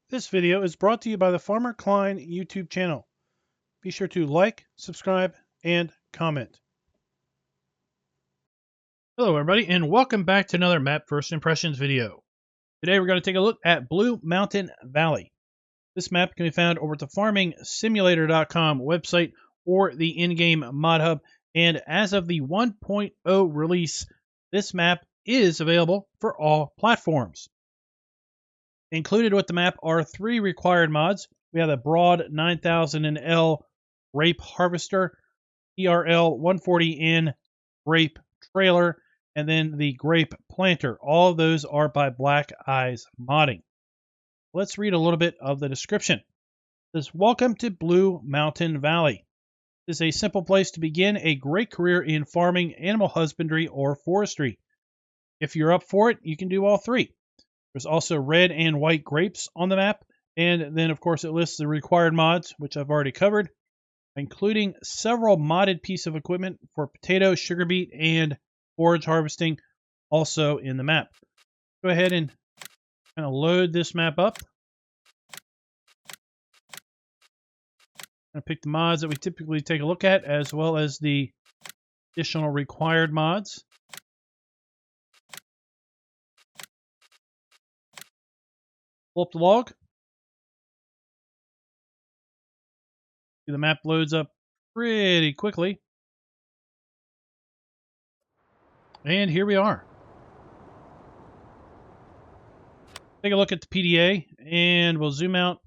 This video is brought to you by the Farmer Klein YouTube channel. Be sure to like, subscribe, and comment. Hello everybody, and welcome back to another Map First Impressions video. Today we're going to take a look at Blue Mountain Valley. This map can be found over at the farmingsimulator.com website or the in-game mod hub, and as of the 1.0 release, this map is available for all platforms. Included with the map are 3 required mods. We have the Broad 9000L Grape Harvester, PRL 140N Grape Trailer, and then the Grape Planter. All of those are by Black Eyes Modding. Let's read a little bit of the description. It says, "Welcome to Blue Mountain Valley. This is a simple place to begin a great career in farming, animal husbandry, or forestry. If you're up for it, you can do all 3. There's also red and white grapes on the map, and then of course it lists the required mods, which I've already covered, including several modded pieces of equipment for potato, sugar beet, and forage harvesting also in the map. Go ahead and kind of load this map up. I'm going to pick the mods that we typically take a look at, as well as the additional required mods. Pull up the log. The map loads up pretty quickly. And here we are. Take a look at the PDA, and we'll zoom out,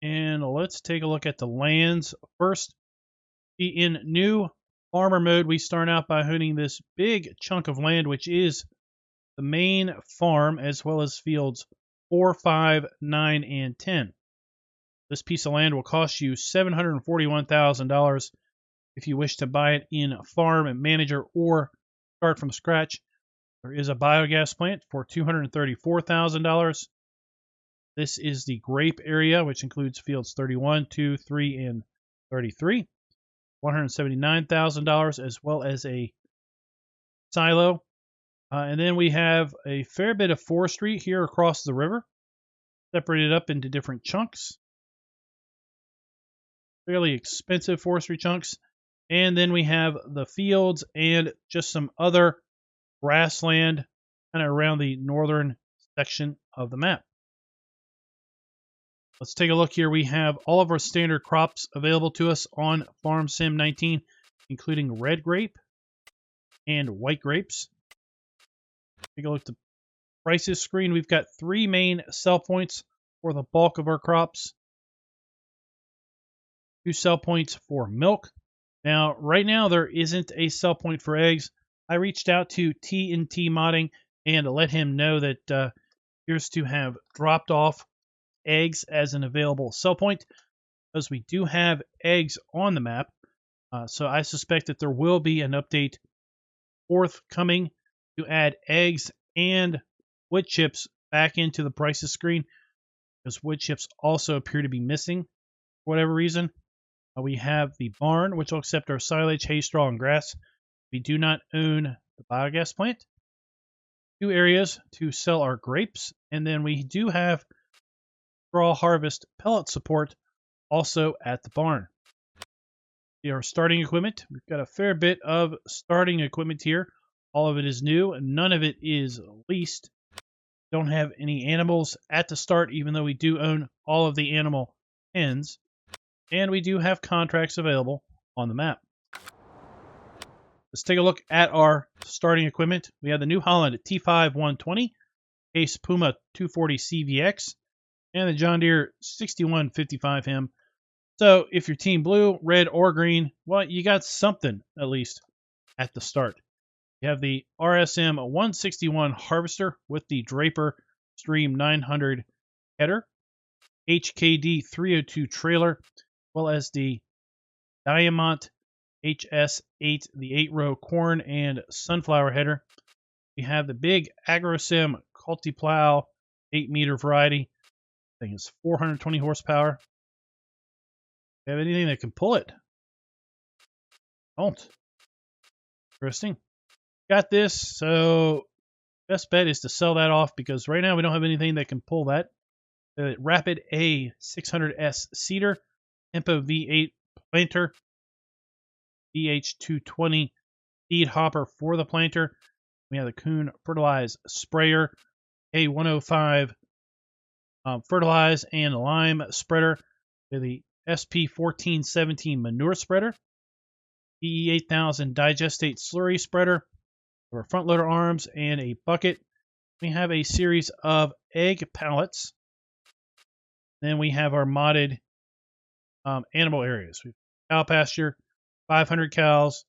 and let's take a look at the lands first. In new farmer mode, we start out by owning this big chunk of land, which is the main farm, as well as fields 4, 5, 9, and 10. This piece of land will cost you $741,000 if you wish to buy it in Farm Manager or start from scratch. There is a biogas plant for $234,000. This is the grape area, which includes fields 31, 2, 3, and 33. $179,000, as well as a silo. And then we have a fair bit of forestry here across the river, separated up into different chunks. Fairly expensive forestry chunks. And then we have the fields and just some other grassland kind of around the northern section of the map. Let's take a look here. We have all of our standard crops available to us on Farm Sim 19, including red grape and white grapes. Take a look at the prices screen. We've got 3 main sell points for the bulk of our crops. 2 sell points for milk. Now, right now, there isn't a sell point for eggs. I reached out to TNTmodding and let him know that appears to have dropped off eggs as an available sell point, because we do have eggs on the map. So I suspect that there will be an update forthcoming to add eggs and wood chips back into the prices screen, because wood chips also appear to be missing for whatever reason. We have the barn, which will accept our silage, hay, straw, and grass. We do not own the biogas plant. 2 areas to sell our grapes, and then we do have straw harvest pellet support also at the barn. Our starting equipment, we've got a fair bit of starting equipment here. All of it is new, and none of it is leased. Don't have any animals at the start, even though we do own all of the animal pens. And we do have contracts available on the map. Let's take a look at our starting equipment. We have the New Holland T5 120, Ace Puma 240 CVX, and the John Deere 6155M. So if you're team blue, red, or green, well, you got something at least at the start. You have the RSM 161 harvester with the Draper Stream 900 header, HKD 302 trailer, as well as the Diamond HS8, the 8-row corn and sunflower header. We have the big AgroSim Cultiplow 8-meter variety. I think it's 420 horsepower. Do you have anything that can pull it? Don't. Interesting. Got this, so best bet is to sell that off, because right now we don't have anything that can pull that. the Rapid A600S seeder, Tempo V8 planter, VH220 seed hopper for the planter. We have the Kuhn fertilize sprayer, A105 fertilize and lime spreader, with the SP1417 manure spreader, PE8000 digestate slurry spreader, our front loader arms, and a bucket. We have a series of egg pallets. Then we have our modded animal areas. We have cow pasture, 500 cows,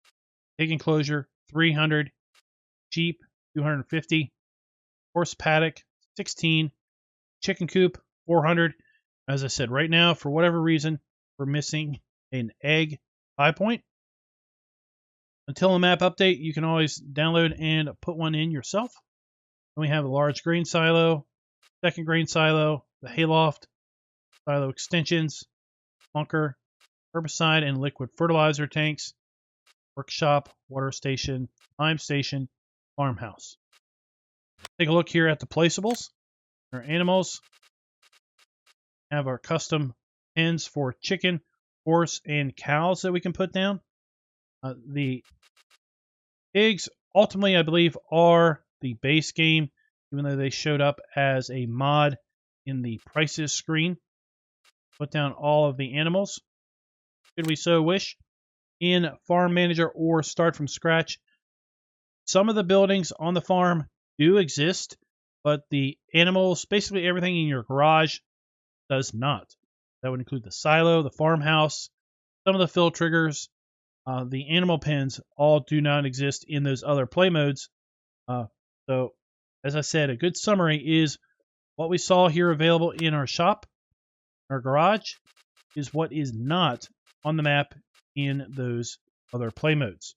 pig enclosure, 300, sheep, 250, horse paddock, 16, chicken coop, 400. As I said, right now, for whatever reason, we're missing an egg 5-point. Until a map update, you can always download and put one in yourself. Then we have a large grain silo, second grain silo, the hayloft, silo extensions, bunker, herbicide and liquid fertilizer tanks, workshop, water station, lime station, farmhouse. Take a look here at the placeables. Our animals have our custom pens for chicken, horse, and cows that we can put down. The pigs, ultimately, I believe, are the base game, even though they showed up as a mod in the prices screen. Put down all of the animals, should we so wish, in Farm Manager or start from scratch. Some of the buildings on the farm do exist, but the animals, basically everything in your garage, does not. That would include the silo, the farmhouse, some of the fill triggers, the animal pens all do not exist in those other play modes. So, as I said, a good summary is what we saw here available in our shop, our garage, is what is not on the map in those other play modes.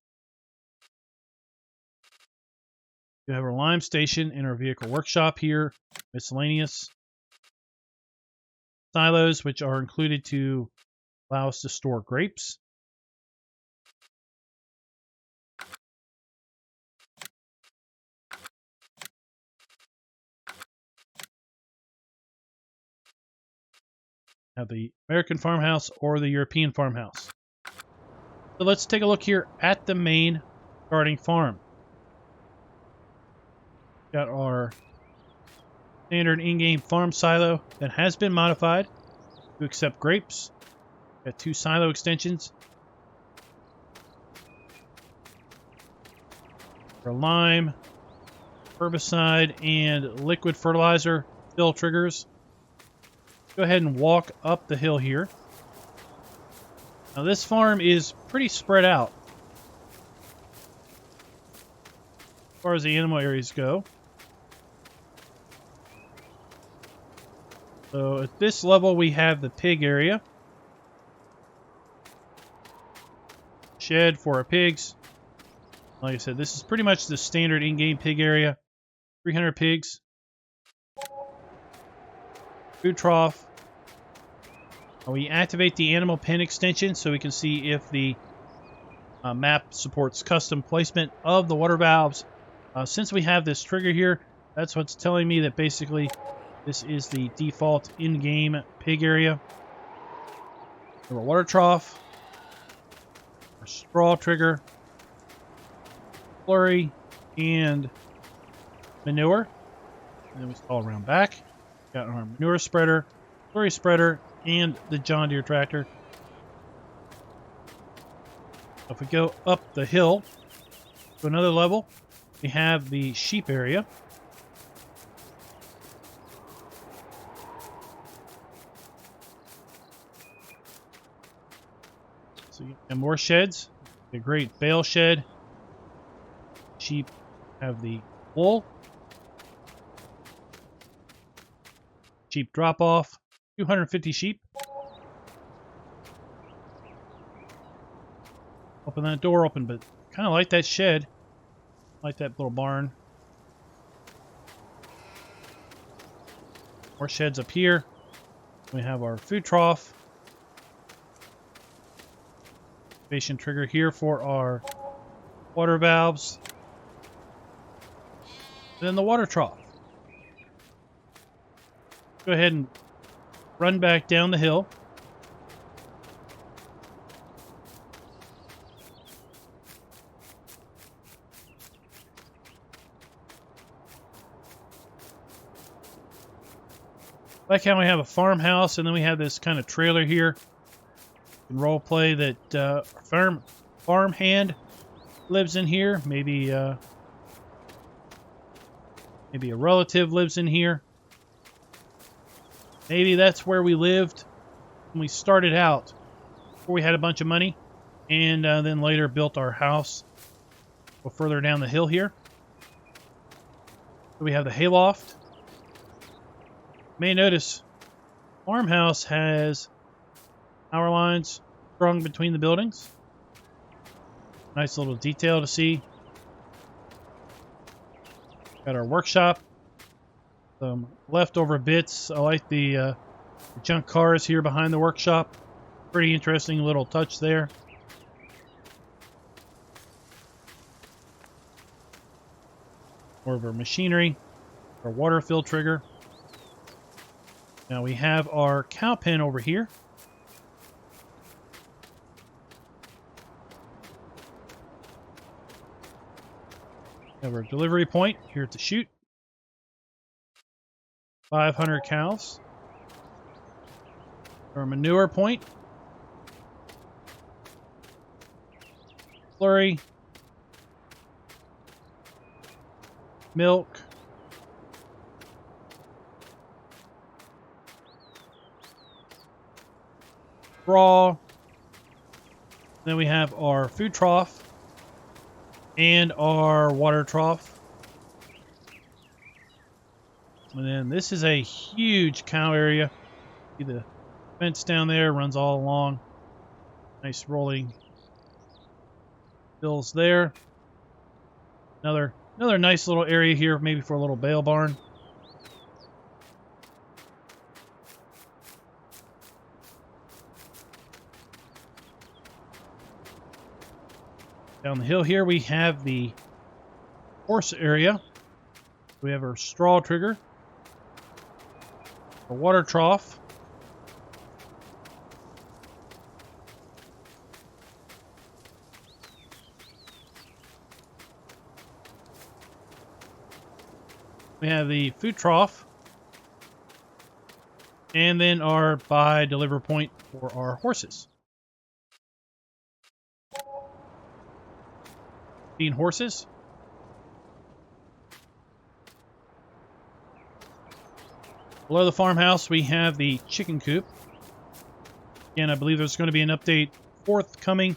We have our lime station in our vehicle workshop here, miscellaneous silos, which are included to allow us to store grapes. Have the American farmhouse or the European farmhouse. So let's take a look here at the main starting farm. Got our standard in-game farm silo that has been modified to accept grapes. Got 2 silo extensions. For lime, herbicide, and liquid fertilizer fill triggers. Go ahead and walk up the hill here. Now this farm is pretty spread out as far as the animal areas go. So at this level we have the pig area. Shed for our pigs. Like I said, this is pretty much the standard in-game pig area. 300 pigs. Food trough. We activate the animal pen extension so we can see if the map supports custom placement of the water valves. Since we have this trigger here, that's what's telling me that basically this is the default in-game pig area. Our water trough, our straw trigger, slurry, and manure. And then we all around back. Got our manure spreader, slurry spreader, and the John Deere tractor. If we go up the hill to another level, we have the sheep area. So you have more sheds. A great bale shed. Sheep have the wool. Sheep drop off. 250 sheep. Open that door open, but kind of like that shed. Like that little barn. More sheds up here. We have our food trough. Activation trigger here for our water valves. And then the water trough. Go ahead and run back down the hill. Like how we have a farmhouse and then we have this kind of trailer here. You can role play that farm hand lives in here. Maybe a relative lives in here. Maybe that's where we lived when we started out, before we had a bunch of money, and then later built our house. Go further down the hill here. So we have the hayloft. You may notice farmhouse has power lines strung between the buildings. Nice little detail to see. Got our workshop. Some leftover bits. I like the junk cars here behind the workshop. Pretty interesting little touch there. More of our machinery. Our water fill trigger. Now we have our cow pen over here. We have our delivery point here at the chute. 500 cows. Our manure point. Slurry. Milk. Straw. Then we have our food trough and our water trough. And then this is a huge cow area. See the fence down there runs all along. Nice rolling hills there. Another nice little area here, maybe for a little bale barn. Down the hill here we have the horse area. We have our straw trigger, our water trough, we have the food trough, and then our buy deliver point for our horses. Horses. Below the farmhouse, we have the chicken coop. Again, I believe there's going to be an update forthcoming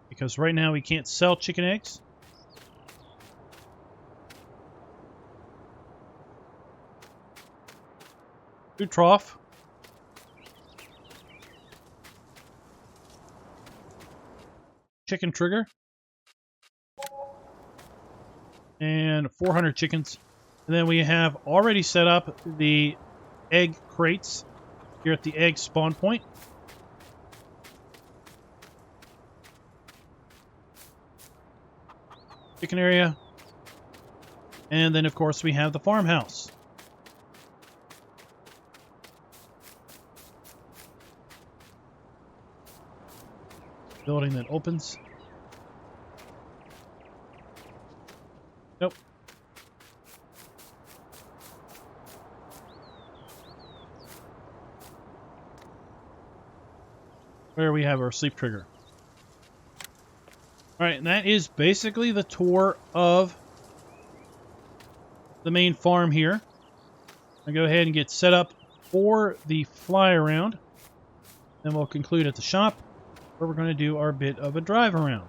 because right now we can't sell chicken eggs. Food trough. Chicken trigger. And 400 chickens. And then we have already set up the egg crates here at the egg spawn point. Chicken area. And then of course we have the farmhouse. Building that opens. Nope. Where we have our sleep trigger. Alright, and that is basically the tour of the main farm here. I'll go ahead and get set up for the fly around. Then we'll conclude at the shop, where we're going to do our bit of a drive around.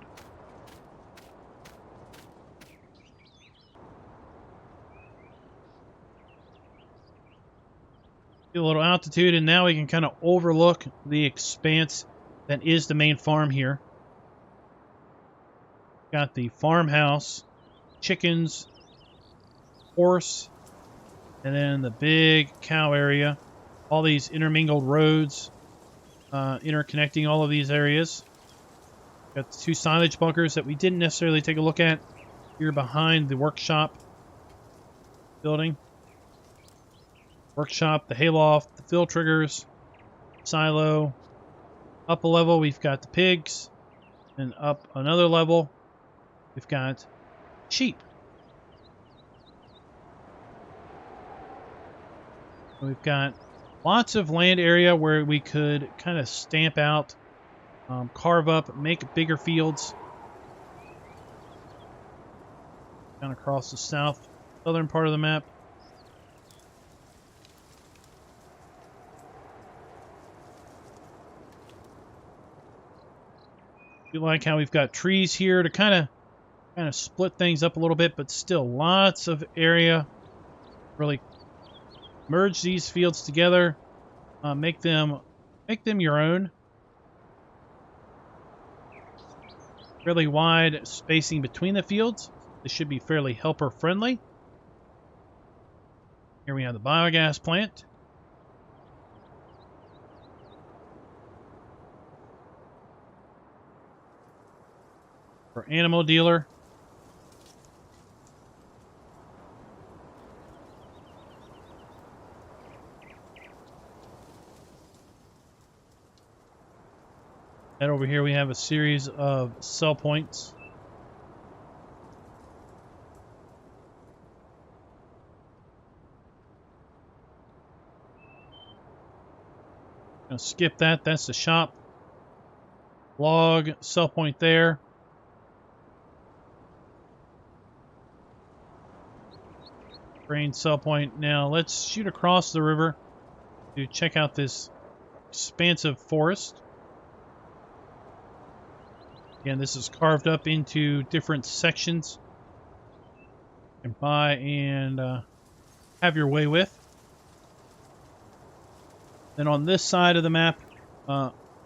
A little altitude, and now we can kind of overlook the expanse that is the main farm here. Got the farmhouse, chickens, horse, and then the big cow area. All these intermingled roads interconnecting all of these areas. Got the two silage bunkers that we didn't necessarily take a look at here behind the workshop building. Workshop, the hayloft, the fill triggers, silo. Up a level, we've got the pigs. And up another level, we've got sheep. We've got lots of land area where we could kind of stamp out, carve up, make bigger fields. Down across the southern part of the map. I like how we've got trees here to kind of split things up a little bit, but still lots of area. Really merge these fields together, make them your own. Fairly wide spacing between the fields. This should be fairly helper friendly. Here we have the biogas plant. For animal dealer. And over here we have a series of sell points. Gonna skip that. That's the shop. Log, sell point there. Grain sell point. Now let's shoot across the river to check out this expansive forest. Again, this is carved up into different sections. You can buy and have your way with. Then on this side of the map,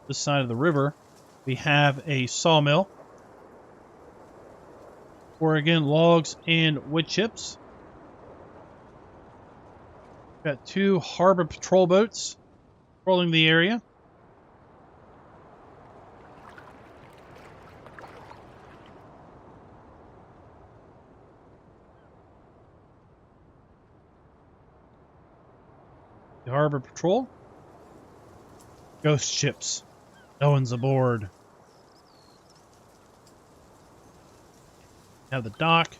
this side of the river, we have a sawmill. For again, logs and wood chips. Got 2 harbor patrol boats patrolling the area. The harbor patrol. Ghost ships. No one's aboard. Have the dock.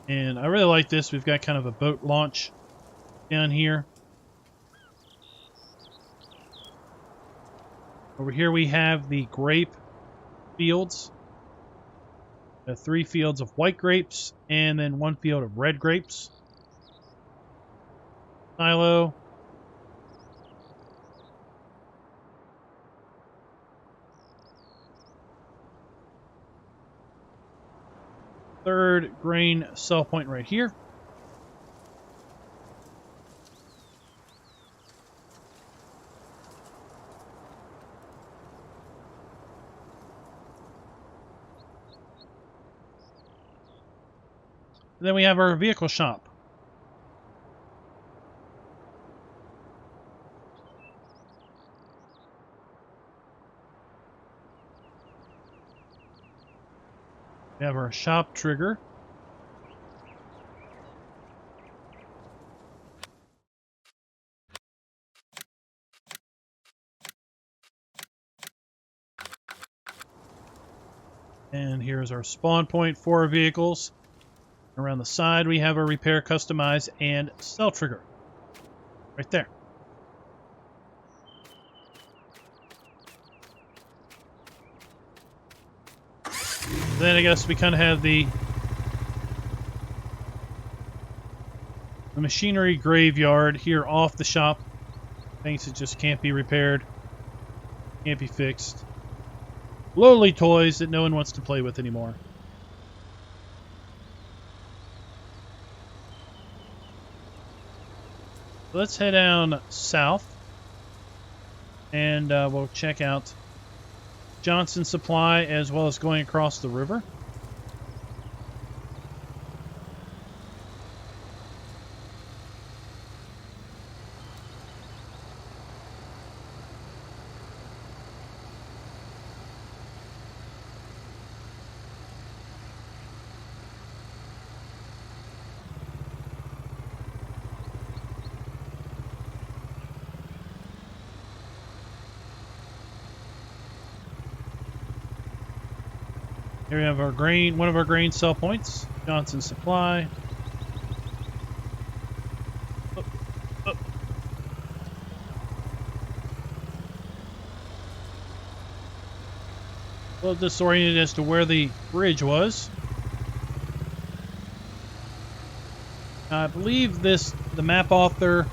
And I really like this. We've got kind of a boat launch down here. Over here we have the grape fields. 3 fields of white grapes and then 1 field of red grapes. Silo. Third grain sell point right here. And then we have our vehicle shop. We have our shop trigger. And here's our spawn point for our vehicles. Around the side we have our repair, customize, and sell trigger. Right there. Then I guess we kind of have the machinery graveyard here off the shop. Things that just can't be repaired, can't be fixed. Lowly toys that no one wants to play with anymore. Let's head down south and we'll check out Johnson Supply, as well as going across the river. Here we have our grain, one of our grain sell points, Johnson Supply. Oh, oh. A little disoriented as to where the bridge was. I believe the map author,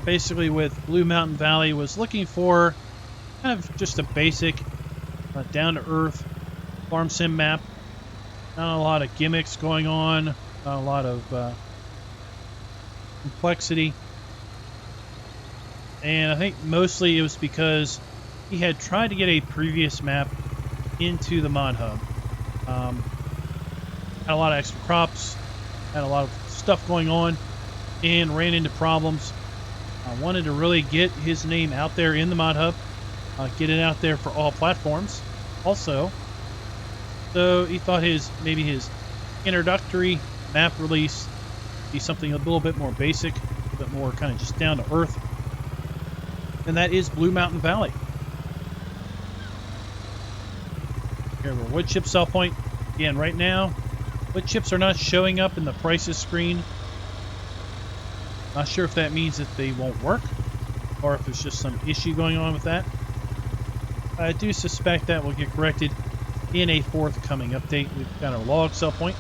basically with Blue Mountain Valley, was looking for kind of just a basic, down-to-earth farm sim map. Not a lot of gimmicks going on, not a lot of complexity. And I think mostly it was because he had tried to get a previous map into the mod hub. Had a lot of extra crops, had a lot of stuff going on, and ran into problems. I wanted to really get his name out there in the mod hub, get it out there for all platforms. Also, so he thought maybe his introductory map release be something a little bit more basic, a little bit more kind of just down to earth, and that is Blue Mountain Valley. Here we have our wood chip sell point. Again, right now, wood chips are not showing up in the prices screen. Not sure if that means that they won't work, or if there's just some issue going on with that. I do suspect that will get corrected in a forthcoming update. We've got our log sell point.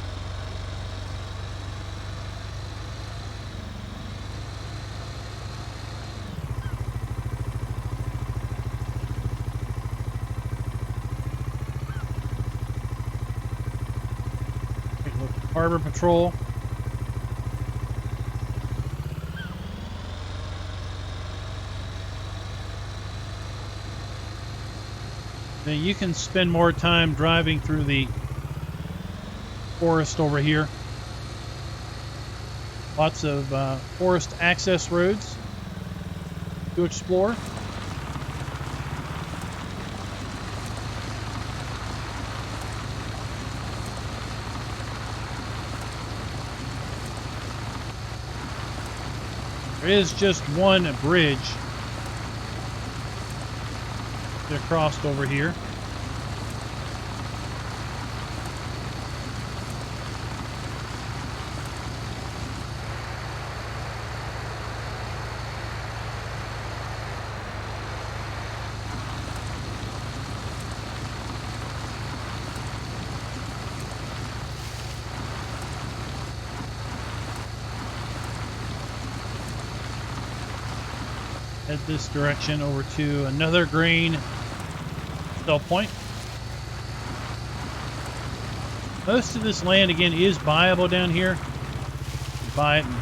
Take a look at Harbor Patrol. Now you can spend more time driving through the forest over here. Lots of forest access roads to explore. There is just one bridge that crossed over here. Head this direction over to another grain sell point. Most of this land, again, is buyable down here. You buy it and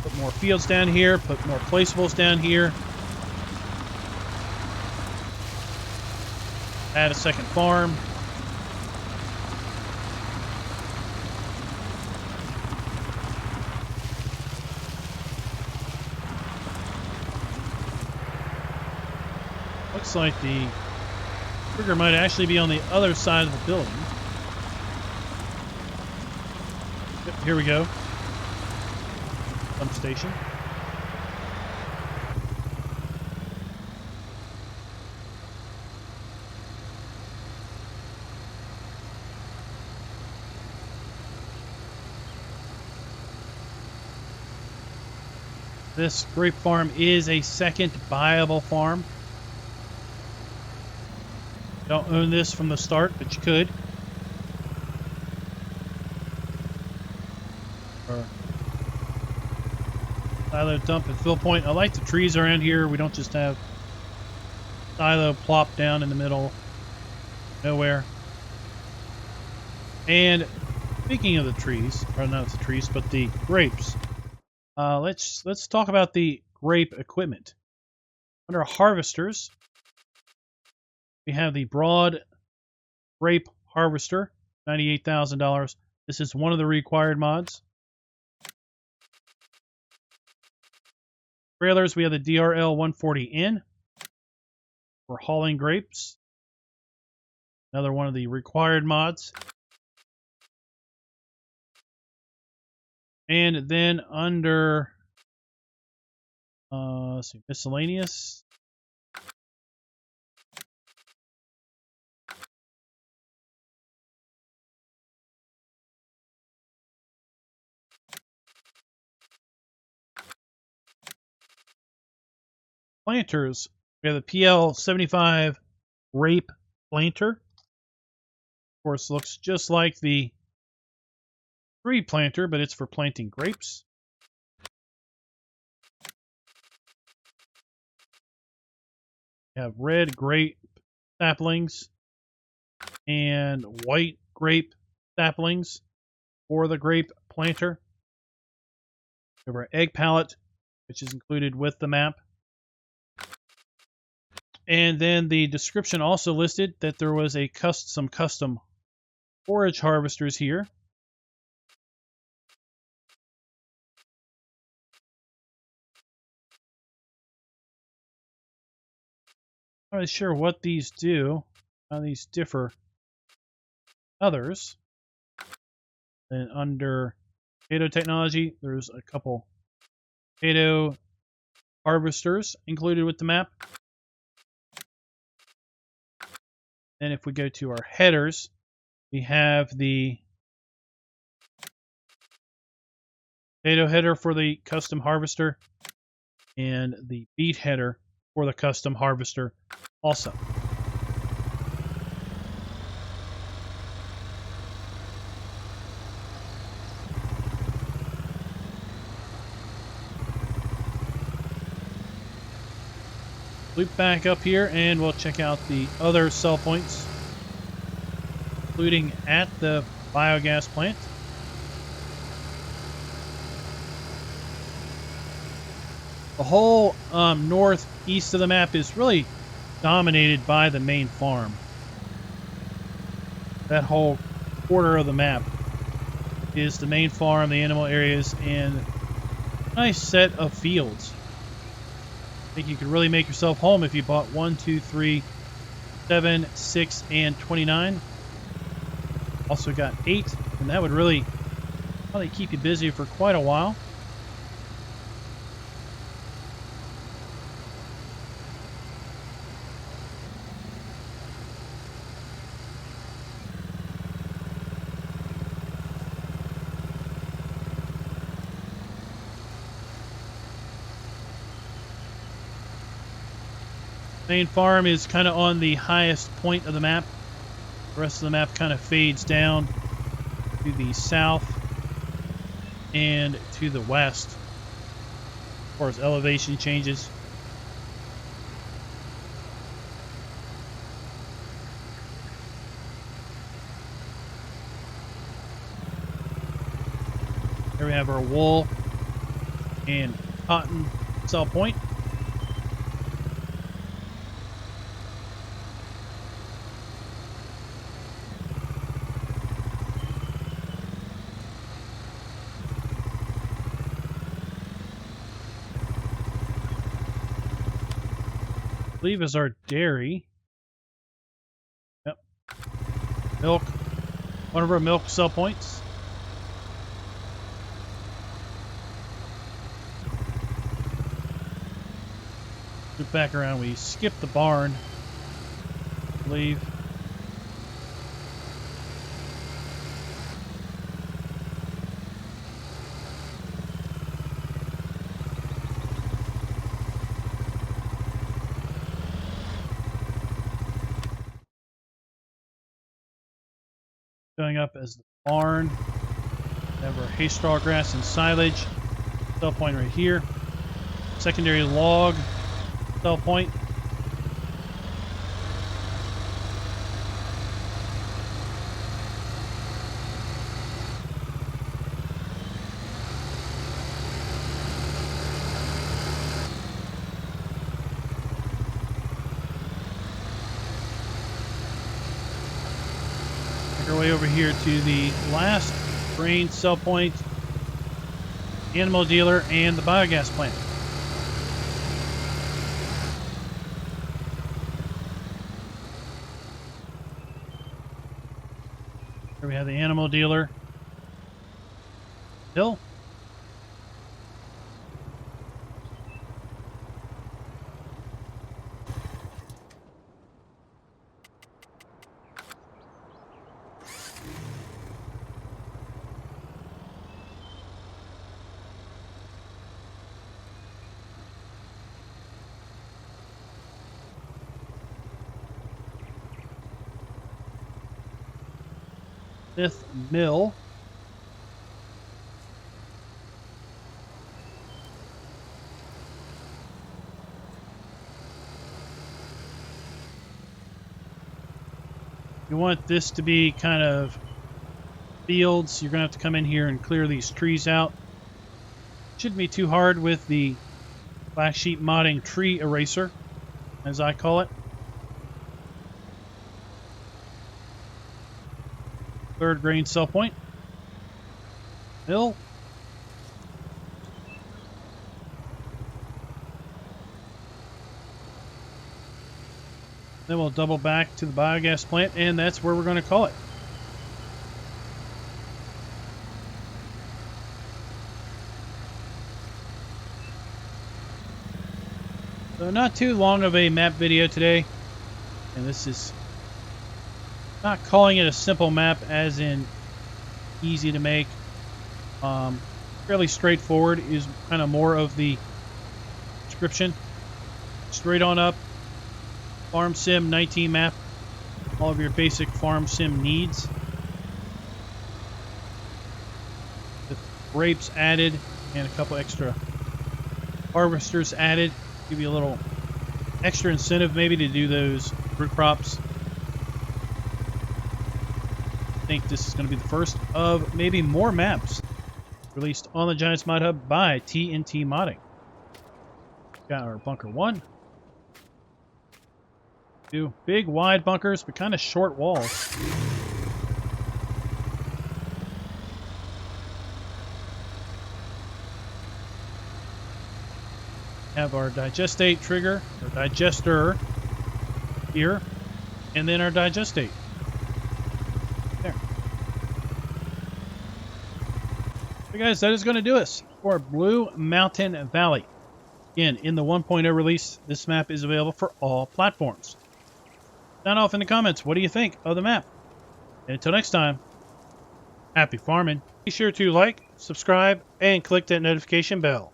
put more fields down here, put more placeables down here. Add a second farm. Looks like the trigger might actually be on the other side of the building. Yep, here we go. Pump station. This grape farm is a second buyable farm. Don't own this from the start, but you could. Or silo dump and fill point. I like the trees around here. We don't just have silo plop down in the middle nowhere. And speaking of the trees, or not the trees, but the grapes. Let's talk about the grape equipment. Under harvesters, we have the broad grape harvester, $98,000. This is one of the required mods. Trailers, we have the DRL 140N for hauling grapes. Another one of the required mods. And then under, let's see, miscellaneous. planters. We have the PL75 Grape planter. Of course, looks just like the tree planter, but it's for planting grapes. We have red grape saplings and white grape saplings for the grape planter. We have our egg pallet, which is included with the map. And then the description also listed that there was some custom forage harvesters here. I'm not really sure what these do, how these differ others. And under potato technology, there's a couple potato harvesters included with the map. And if we go to our headers, we have the potato header for the custom harvester and the beet header for the custom harvester also. Loop back up here and we'll check out the other sell points, including at the biogas plant. The whole northeast of the map is really dominated by the main farm. That whole quarter of the map is the main farm, the animal areas, and a nice set of fields. I think you could really make yourself home if you bought 1, 2, 3, 7, 6, and 29. Also got 8, and that would really probably keep you busy for quite a while. Main farm is kind of on the highest point of the map. The rest of the map kind of fades down to the south and to the west as far as elevation changes. Here we have our wool and cotton sell point. I believe is our dairy. Yep. Milk. One of our milk sell points. Loop back around. We skipped the barn, I believe. Going up as the barn. We have our hay, straw, grass, and silage. Sell point right here. Secondary log sell point. Our way over here to the last grain sell point, animal dealer, and the biogas plant. Here we have the animal dealer hill. Smith Mill. You want this to be kind of fields. You're going to have to come in here and clear these trees out. Shouldn't be too hard with the Black Sheep Modding tree eraser, as I call it. Third grain cell point. Mill. Then we'll double back to the biogas plant, and that's where we're going to call it. So not too long of a map video today, and this is not calling it a simple map as in easy to make. Fairly straightforward is kind of more of the description. Straight on up, Farm Sim 19 map, all of your basic Farm Sim needs. The grapes added and a couple extra harvesters added. Give you a little extra incentive maybe to do those root crops. I think this is going to be the first of maybe more maps released on the Giants Mod Hub by TNTmodding. Got our bunker 1. 2 big wide bunkers but kind of short walls. Have our digestate trigger, or digester here, and then our digestate. There. So guys, that is going to do us for Blue Mountain Valley. Again, in the 1.0 release, this map is available for all platforms. Sound off in the comments. What do you think of the map? And until next time, happy farming. Be sure to like, subscribe, and click that notification bell.